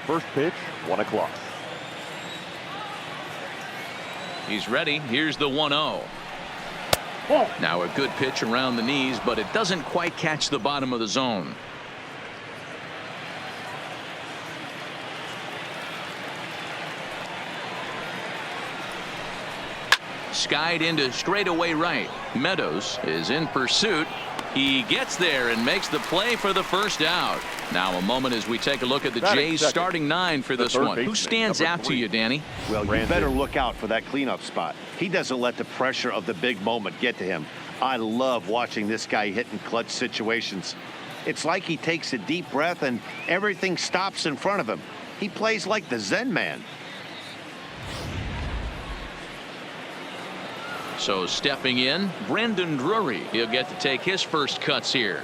first pitch, 1 o'clock. He's ready. Here's the 1-0. Now a good pitch around the knees, but it doesn't quite catch the bottom of the zone. Skied into straightaway right. Meadows is in pursuit. He gets there and makes the play for the first out. Now a moment as we take a look at the Jays starting 9 for this one. Who stands out to you, Danny? Well, you better look out for that cleanup spot. He doesn't let the pressure of the big moment get to him. I love watching this guy hit in clutch situations. It's like he takes a deep breath and everything stops in front of him. He plays like the Zen man. So stepping in, Brandon Drury. He'll get to take his first cuts here.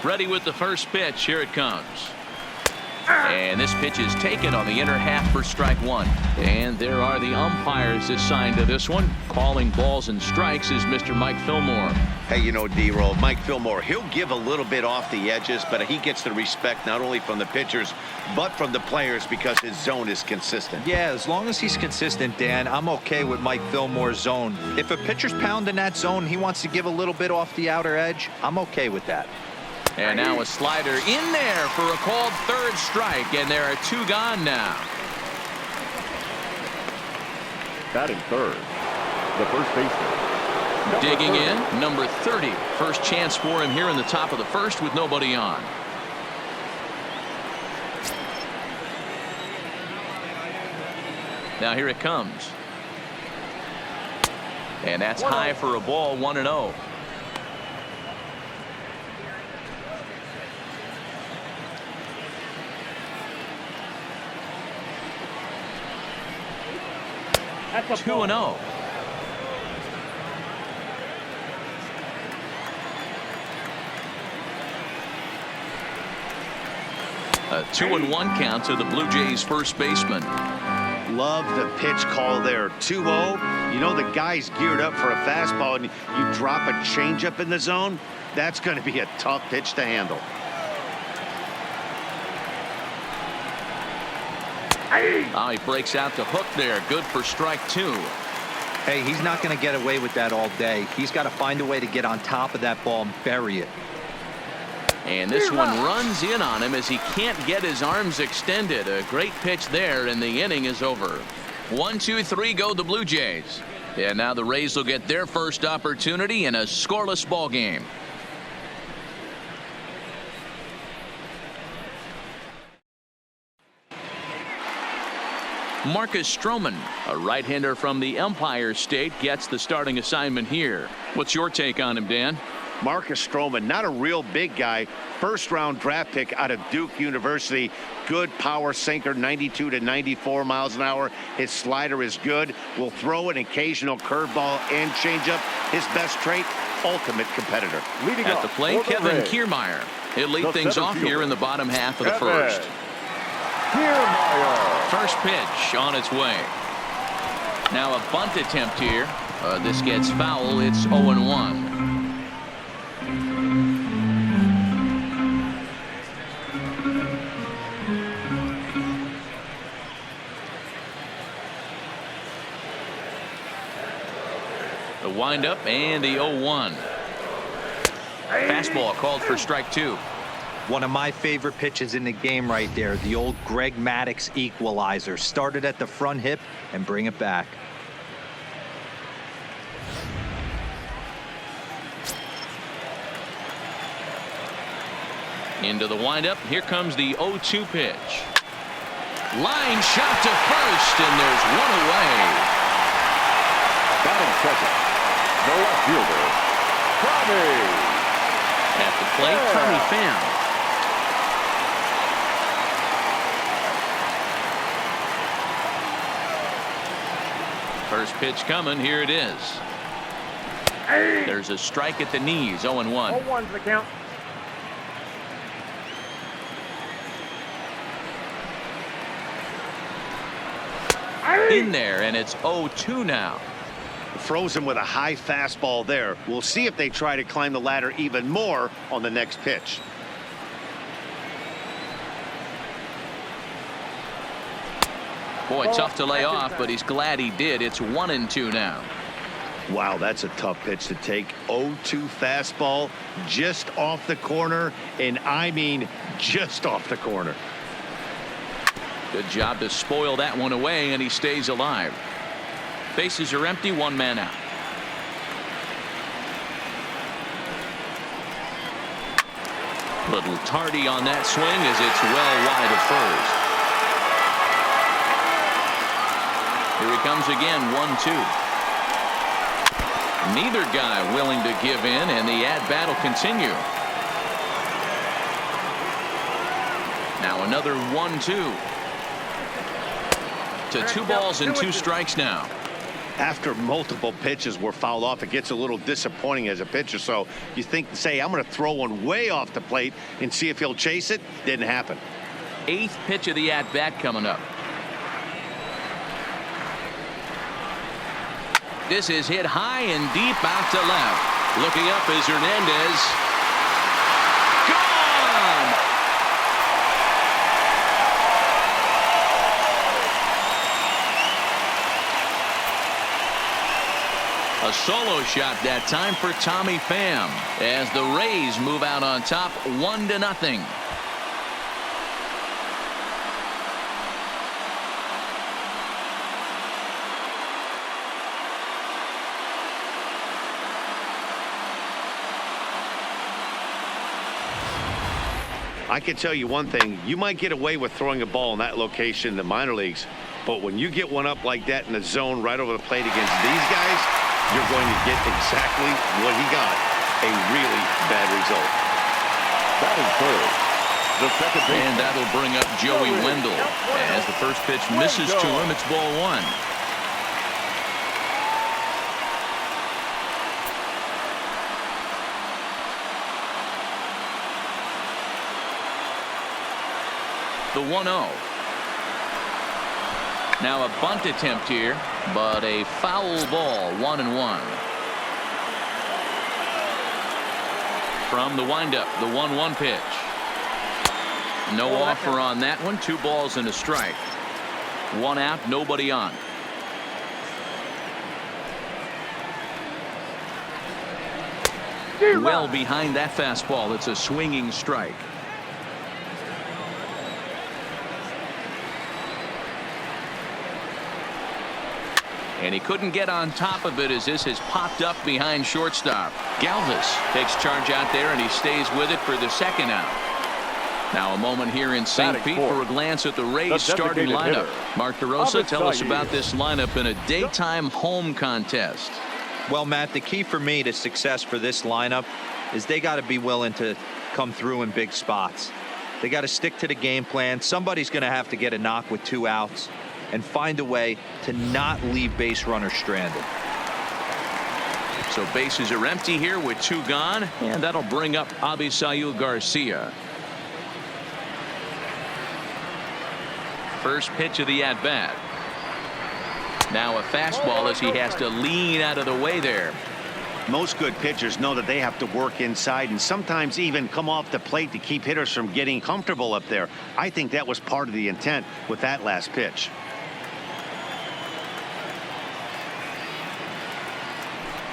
Ready with the first pitch. Here it comes. And this pitch is taken on the inner half for strike 1. And there are the umpires assigned to this one. Calling balls and strikes is Mr. Mike Fillmore. Hey, you know, D-Roll, Mike Fillmore, he'll give a little bit off the edges, but he gets the respect not only from the pitchers, but from the players because his zone is consistent. Yeah, as long as he's consistent, Dan, I'm okay with Mike Fillmore's zone. If a pitcher's pounding that zone, he wants to give a little bit off the outer edge, I'm okay with that. And now a slider in there for a called third strike, and there are 2 gone now. Batting third, the first baseman. Digging in, number 30. First chance for him here in the top of the first with nobody on. Now here it comes. And that's high for a ball, 1-0. That's a 2-0. A 2-1 count to the Blue Jays first baseman. Love the pitch call there. 2-0. You know the guy's geared up for a fastball and you drop a changeup in the zone. That's going to be a tough pitch to handle. Oh, he breaks out the hook there. Good for strike 2. Hey, he's not going to get away with that all day. He's got to find a way to get on top of that ball and bury it. And this one runs in on him as he can't get his arms extended. A great pitch there, and the inning is over. 1, 2, 3 go the Blue Jays. And now the Rays will get their first opportunity in a scoreless ball game. Marcus Stroman, a right-hander from the Empire State, gets the starting assignment here. What's your take on him, Dan? Marcus Stroman, not a real big guy. First-round draft pick out of Duke University. Good power sinker, 92 to 94 miles an hour. His slider is good. Will throw an occasional curveball and changeup. His best trait, ultimate competitor. Leading at the plate, Kevin Kiermaier. He'll lead things off here in the bottom half of the first. First pitch on its way. Now a bunt attempt here. This gets foul. It's 0-1. The windup and the 0-1. Fastball called for strike 2. One of my favorite pitches in the game right there. The old Greg Maddux equalizer. Started at the front hip and bring it back. Into the windup. Here comes the 0-2 pitch. Line shot to first, and there's one away. Batting second, the left fielder, Tommy. At the plate, Tommy Pham. First pitch coming. Here it is. There's a strike at the knees. 0-1. 0-1's the count. In there, and it's 0-2 now. Throws him with a high fastball there. We'll see if they try to climb the ladder even more on the next pitch. Boy, tough to lay off, but he's glad he did. It's 1-2 now. Wow, that's a tough pitch to take. 0-2 fastball just off the corner, and I mean just off the corner. Good job to spoil that one away, and he stays alive. Bases are empty, one man out. Little tardy on that swing as it's well wide of first. Here he comes again, 1-2. Neither guy willing to give in, and the at-bat will continue. Now another 1-2. To 2 balls and 2 strikes now. After multiple pitches were fouled off, it gets a little disappointing as a pitcher. So you think, say, I'm going to throw one way off the plate and see if he'll chase it. Didn't happen. 8th pitch of the at-bat coming up. This is hit high and deep out to left. Looking up is Hernandez. Gone! A solo shot that time for Tommy Pham as the Rays move out on top 1-0. I can tell you one thing. You might get away with throwing a ball in that location in the minor leagues, but when you get one up like that in the zone right over the plate against these guys, you're going to get exactly what he got, a really bad result. Batting third, the second baseman. And that'll bring up Joey Wendell. As the first pitch misses to him, it's ball 1. The 1-0. Now a bunt attempt here, but a foul ball, 1-1. From the windup, the 1-1 pitch. No offer on that one. 2 balls and a strike. 1 out, nobody on. Well behind that fastball. It's a swinging strike. And he couldn't get on top of it as this has popped up behind shortstop. Galvis takes charge out there, and he stays with it for the 2nd out. Now a moment here in St. Pete for a glance at the Rays starting lineup. Mark DeRosa, tell us about this lineup in a daytime home contest. Well, Matt, the key for me to success for this lineup is they got to be willing to come through in big spots. They got to stick to the game plan. Somebody's going to have to get a knock with 2 outs and find a way to not leave base runners stranded. So bases are empty here with 2 gone, and that'll bring up Avisail Garcia. First pitch of the at-bat. Now a fastball as he has to lean out of the way there. Most good pitchers know that they have to work inside and sometimes even come off the plate to keep hitters from getting comfortable up there. I think that was part of the intent with that last pitch.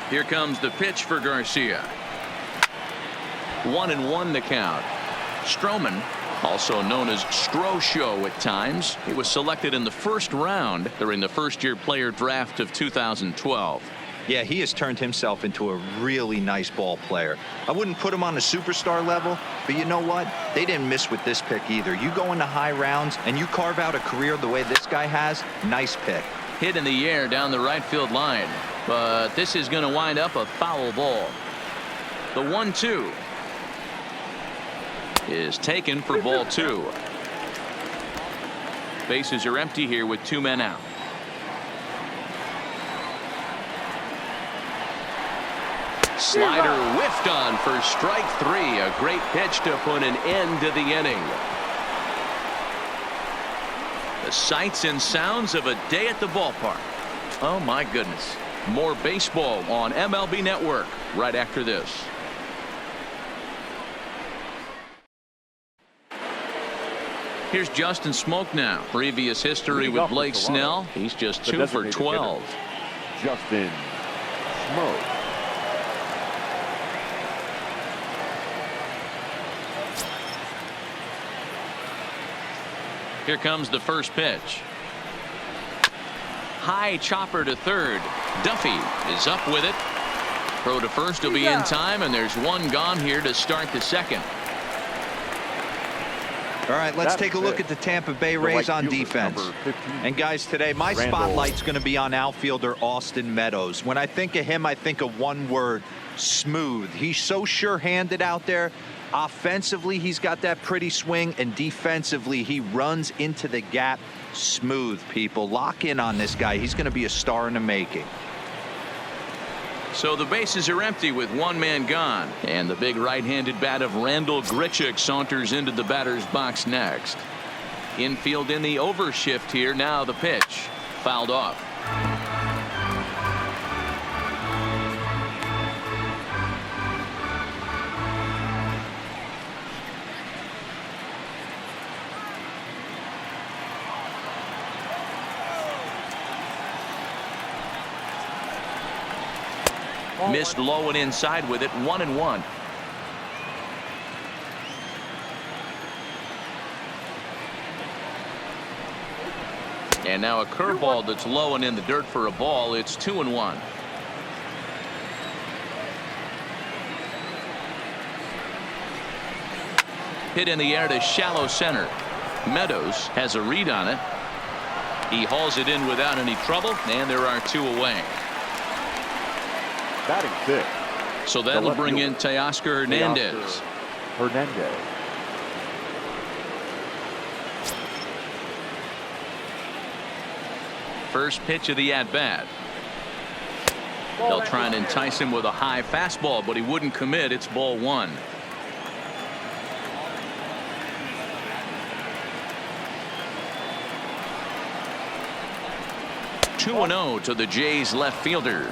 Here comes the pitch for Garcia. 1-1 the count. Stroman, also known as Strosho at times. He was selected in the 1st round during the first-year player draft of 2012. Yeah, he has turned himself into a really nice ball player. I wouldn't put him on the superstar level, but you know what? They didn't miss with this pick either. You go into high rounds and you carve out a career the way this guy has, nice pick. Hit in the air down the right field line, but this is going to wind up a foul ball. The 1-2 is taken for ball 2. Bases are empty here with 2 men out. Slider whiffed on for strike 3. A great pitch to put an end to the inning. The sights and sounds of a day at the ballpark. Oh my goodness. More baseball on MLB Network right after this. Here's Justin Smoke now. Previous history with Blake Snell. He's just 2 for 12. Justin Smoke. Here comes the first pitch. High chopper to third. Duffy is up with it. Throw to first will be in time, and there's one gone here to start the second. All right, let's take a look at the Tampa Bay Rays on defense. And guys, today my spotlight's going to be on outfielder Austin Meadows. When I think of him, I think of one word: smooth. He's so sure-handed out there. Offensively, he's got that pretty swing, and defensively, he runs into the gap smooth. People, lock in on this guy. He's going to be a star in the making. So the bases are empty with one man gone, and the big right-handed bat of Randall Grichuk saunters into the batter's box next. Infield in the overshift here. Now the pitch fouled off. Missed low and inside with it. 1-1. And now a curveball that's low and in the dirt for a ball. It's 2-1. Hit in the air to shallow center. Meadows has a read on it. He hauls it in without any trouble, and there are 2 away. Batting 6. So that'll bring in Teoscar Hernandez. First pitch of the at-bat. They'll try and entice him with a high fastball, but he wouldn't commit. It's ball 1. Two 2-0 to the Jays left fielder.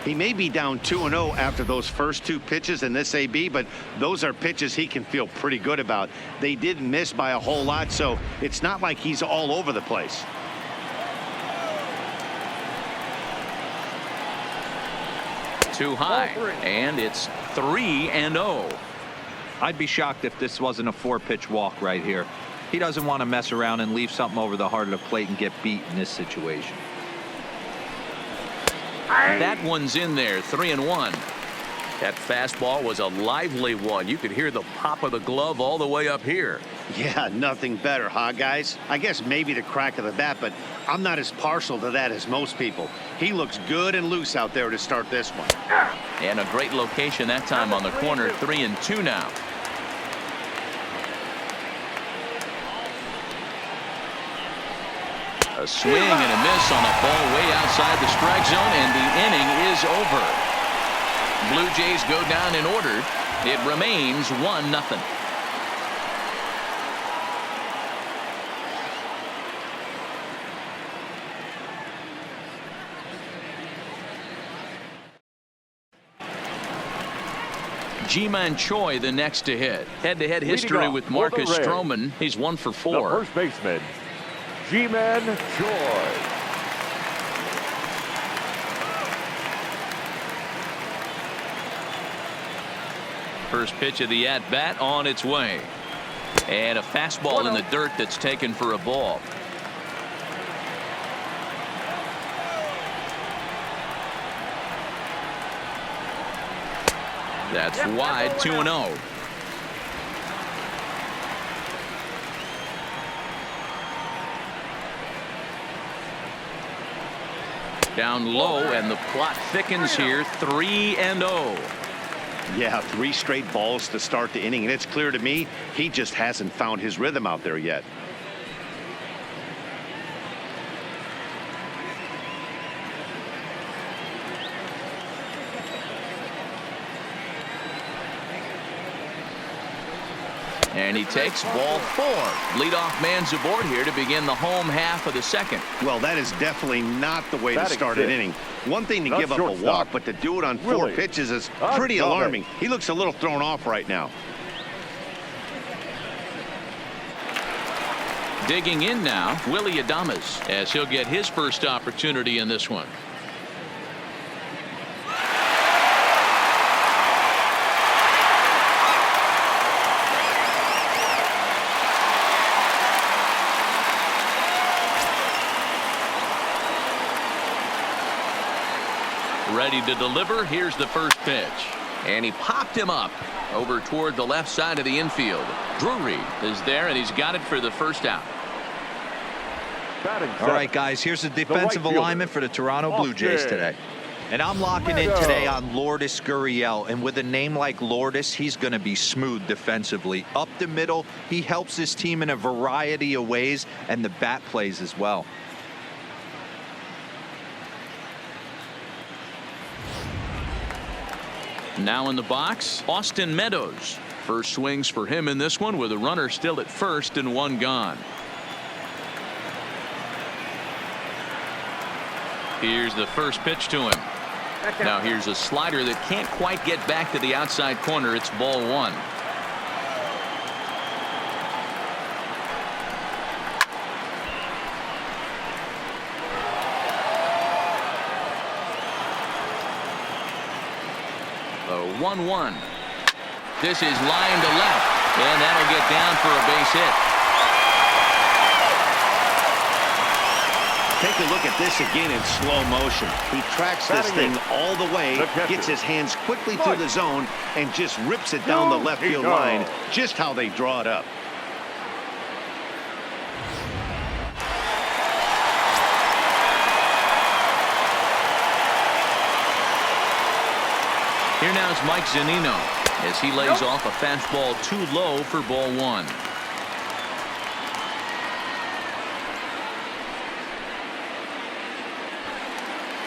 He may be down 2-0 after those first 2 pitches in this AB, but those are pitches he can feel pretty good about. They did miss by a whole lot, so it's not like he's all over the place. Too high, and it's 3-0. I'd be shocked if this wasn't a 4-pitch walk right here. He doesn't want to mess around and leave something over the heart of the plate and get beat in this situation. That one's in there. 3-1. That fastball was a lively one. You could hear the pop of the glove all the way up here. Yeah, nothing better, huh, guys? I guess maybe the crack of the bat, but I'm not as partial to that as most people. He looks good and loose out there to start this one. And a great location that time on the corner. 3-2 now. A swing and a miss on a ball way outside the strike zone, and the inning is over. Blue Jays go down in order. It remains 1-0. Ji-Man Choi the next to hit. Head-to-head history with Marcus Stroman. He's 1 for 4. The first baseman, Ji-Man Choi. First pitch of the at-bat on its way. And a fastball in the dirt that's taken for a ball. That's wide. 2-0. Down low, and the plot thickens here. 3-0. Yeah, 3 straight balls to start the inning, and it's clear to me he just hasn't found his rhythm out there yet. And he takes ball 4. Leadoff man's aboard here to begin the home half of the second. Well, that is definitely not the way to Batting start an fifth. inning. One thing to Not give up a shortstop. walk, but to do it on 4 Willie. pitches is Not pretty Dominic. alarming. He looks a little thrown off right now. Digging in now, Willie Adames, as he'll get his first opportunity in this one. Ready to deliver. Here's the first pitch. And he popped him up over toward the left side of the infield. Drury is there, and he's got it for the first out. Batting All right, seventh. guys, here's the right defensive fielder. alignment for the Toronto Blue Jays Okay. today. And I'm locking in Meadows. today on Lourdes Gurriel. And with a name like Lourdes, he's going to be smooth defensively. Up the middle, he helps his team in a variety of ways, and the bat plays as well. Now in the box, Austin Meadows. First swings for him in this one with a runner still at first and 1 gone. Here's the first pitch to him. Now here's a slider that can't quite get back to the outside corner. It's ball 1. The 1-1. This is line to left, and that'll get down for a base hit. Take a look at this again in slow motion. He tracks this Batting thing eighth. all the way, The catcher. gets his hands quickly through the zone, and just rips it down the left He field goes. line, just how they draw it up. Here now is Mike Zunino as he lays off a fastball too low for ball 1.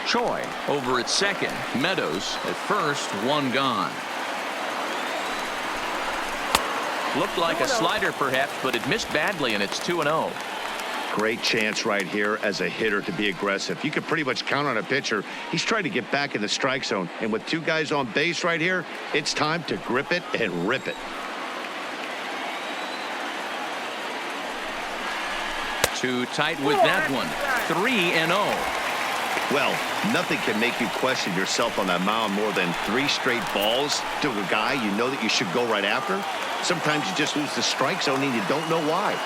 Choi over at second. Meadows at first. 1 gone. Looked like a slider perhaps, but it missed badly, and it's 2-0. Great chance right here as a hitter to be aggressive. You can pretty much count on a pitcher. He's trying to get back in the strike zone. And with 2 guys on base right here, it's time to grip it and rip it. Too tight with that one. 3-0. Well, nothing can make you question yourself on that mound more than 3 straight balls to a guy you know that you should go right after. Sometimes you just lose the strike zone and you don't know why.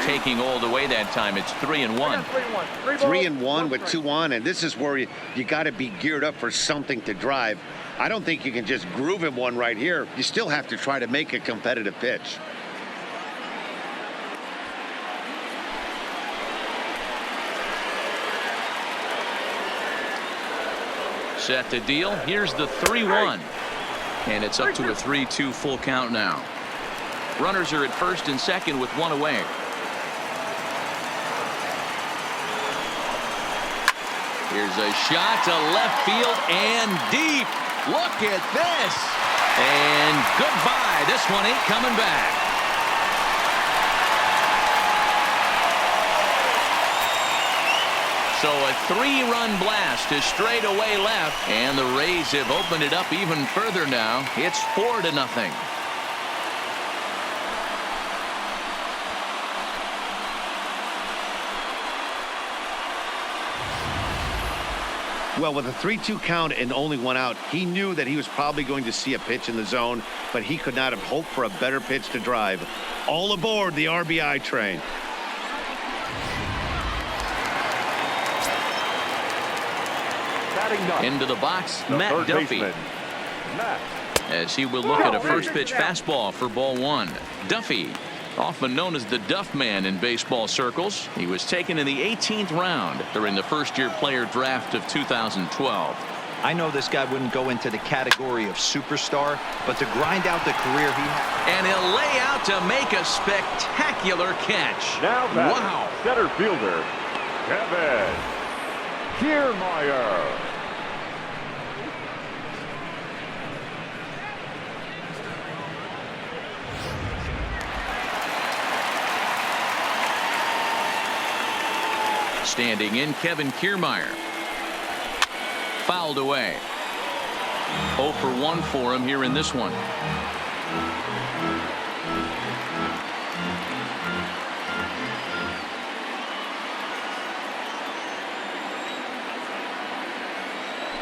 Taking all the way that time. It's 3-1. 3-1 with 2 on, and this is where you got to be geared up for something to drive. I don't think you can just groove him one right here. You still have to try to make a competitive pitch. Set to deal. Here's the 3-1. And it's up to a 3-2 full count now. Runners are at first and second with 1 away. Here's a shot to left field and deep. Look at this. And goodbye. This one ain't coming back. So a 3-run blast to straightaway left, and the Rays have opened it up even further now. It's 4-0. Well, with a 3-2 count and only 1 out, he knew that he was probably going to see a pitch in the zone, but he could not have hoped for a better pitch to drive. All aboard the RBI train. Batting ninth. Into the box, The Matt third Duffy, baseman, Matt. as he will look at a first pitch fastball for ball 1. Duffy, often known as the Duff Man in baseball circles. He was taken in the 18th round during the first-year player draft of 2012. I know this guy wouldn't go into the category of superstar, but to grind out the career he had. And he'll lay out to make a spectacular catch. Now batting, Wow. center fielder, Kevin Kiermaier. Standing in, Kevin Kiermaier. Fouled away. 0 for 1 for him here in this one.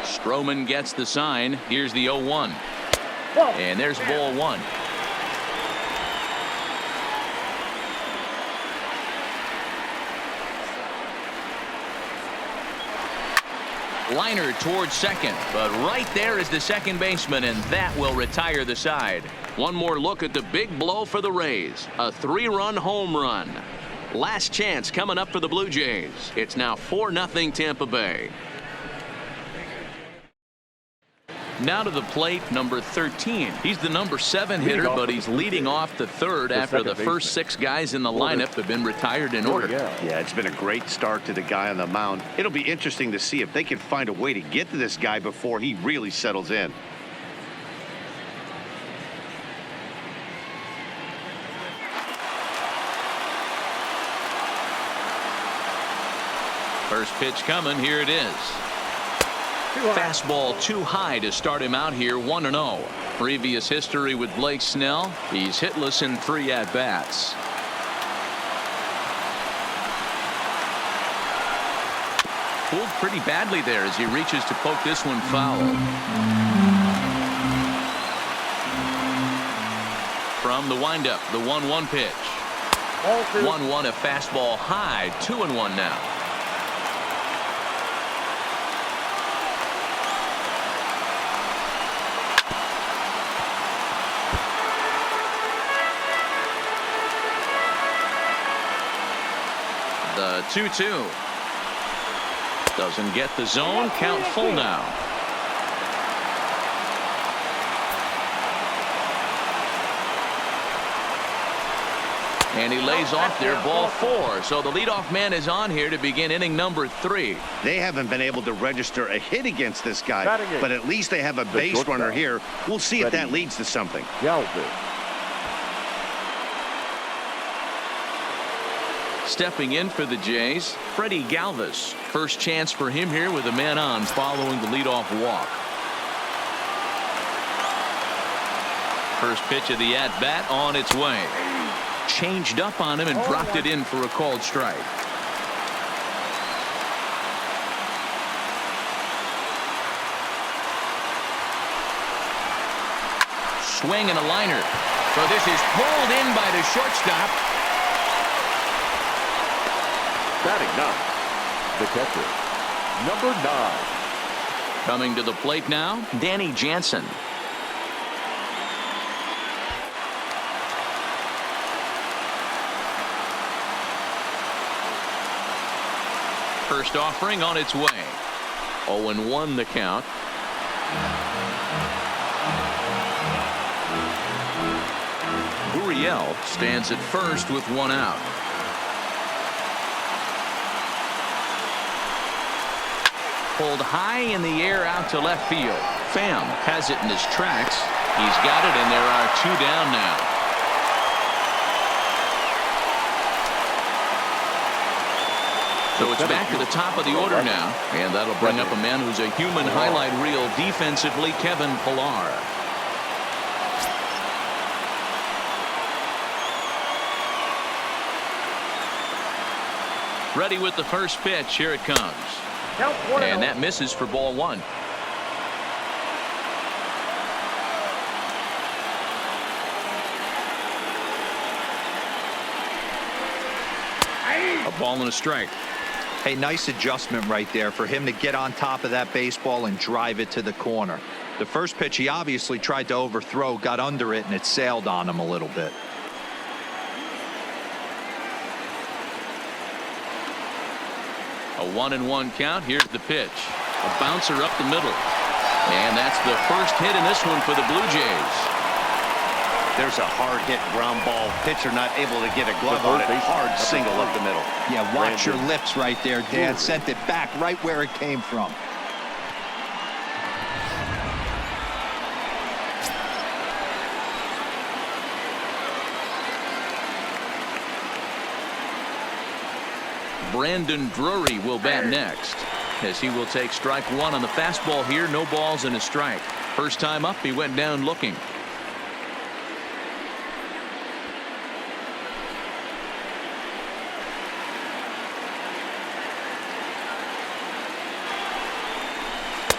Stroman gets the sign. Here's the 0-1. And there's ball 1. Liner towards second, but right there is the second baseman, and that will retire the side. One more look at the big blow for the Rays. A 3-run home run. Last chance coming up for the Blue Jays. It's now 4-0 Tampa Bay. Now to the plate, number 13. He's the number 7 hitter, but he's leading off the third after the first 6 guys in the lineup have been retired in order. Yeah, it's been a great start to the guy on the mound. It'll be interesting to see if they can find a way to get to this guy before he really settles in. First pitch coming. Here it is. Fastball too high to start him out here. 1-0. Previous history with Blake Snell. He's hitless in 3 at-bats. Pulled pretty badly there as he reaches to poke this one foul. From the windup, the 1-1 pitch. 1-1, a fastball high. 2-1 now. The 2-2. Doesn't get the zone. Count full now. And he lays off there. Ball 4. So the leadoff man is on here to begin inning number 3. They haven't been able to register a hit against this guy, but at least they have a base runner here. We'll see if that leads to something. Stepping in for the Jays, Freddie Galvis. First chance for him here with a man on following the leadoff walk. First pitch of the at-bat on its way. Changed up on him and dropped it in for a called strike. Swing and a liner. So this is pulled in by the shortstop. Batting 9, the catcher, number 9. Coming to the plate now, Danny Jansen. First offering on its way. 0-1 the count. Gurriel stands at first with 1 out. Pulled high in the air out to left field. Pham has it in his tracks. He's got it, and there are 2 down now. So it's back to the top of the order now, and that'll bring up a man who's a human highlight reel defensively, Kevin Pillar. Ready with the first pitch. Here it comes. And that misses for ball 1. A ball and a strike. Hey, nice adjustment right there for him to get on top of that baseball and drive it to the corner. The first pitch he obviously tried to overthrow, got under it, and it sailed on him a little bit. A 1-1 count. Here's the pitch. A bouncer up the middle. And that's the first hit in this one for the Blue Jays. There's a hard hit ground ball. Pitcher not able to get a glove on it. Hard single up the middle. Yeah, watch your lips right there, Dan. Sent it back right where it came from. Brandon Drury will bat next, as he will take strike one on the fastball here. No balls and a strike. First time up, he went down looking.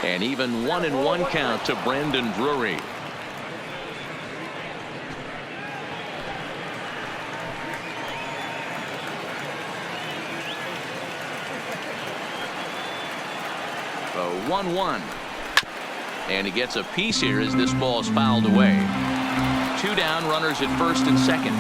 And even 1-1 count to Brandon Drury. A 1-1. And he gets a piece here as this ball is fouled away. 2 down, runners at first and second.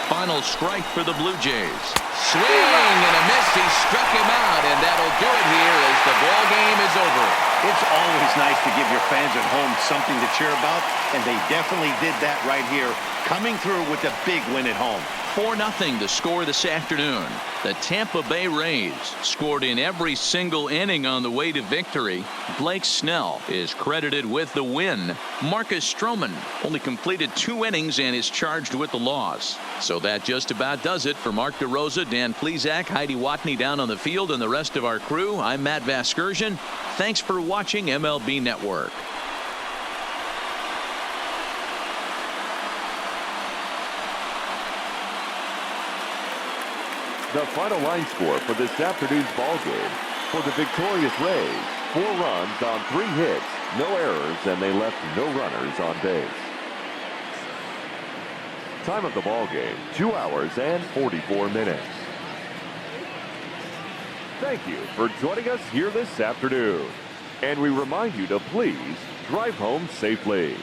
Final strike for the Blue Jays. Swing and a miss. He struck him out, and that'll do it here as the ball game is over. It's always nice to give your fans at home something to cheer about, and they definitely did that right here, coming through with a big win at home. 4-0 the score this afternoon. The Tampa Bay Rays scored in every single inning on the way to victory. Blake Snell is credited with the win. Marcus Stroman only completed 2 innings and is charged with the loss. So that just about does it for Mark DeRosa, Dan Plesac, Heidi Watney down on the field, and the rest of our crew. I'm Matt Vasgersian. Thanks for watching MLB Network. The final line score for this afternoon's ball game: for the victorious Rays, 4 runs on 3 hits, no errors, and they left no runners on base. Time of the ball game, 2 hours and 44 minutes. Thank you for joining us here this afternoon, and we remind you to please drive home safely.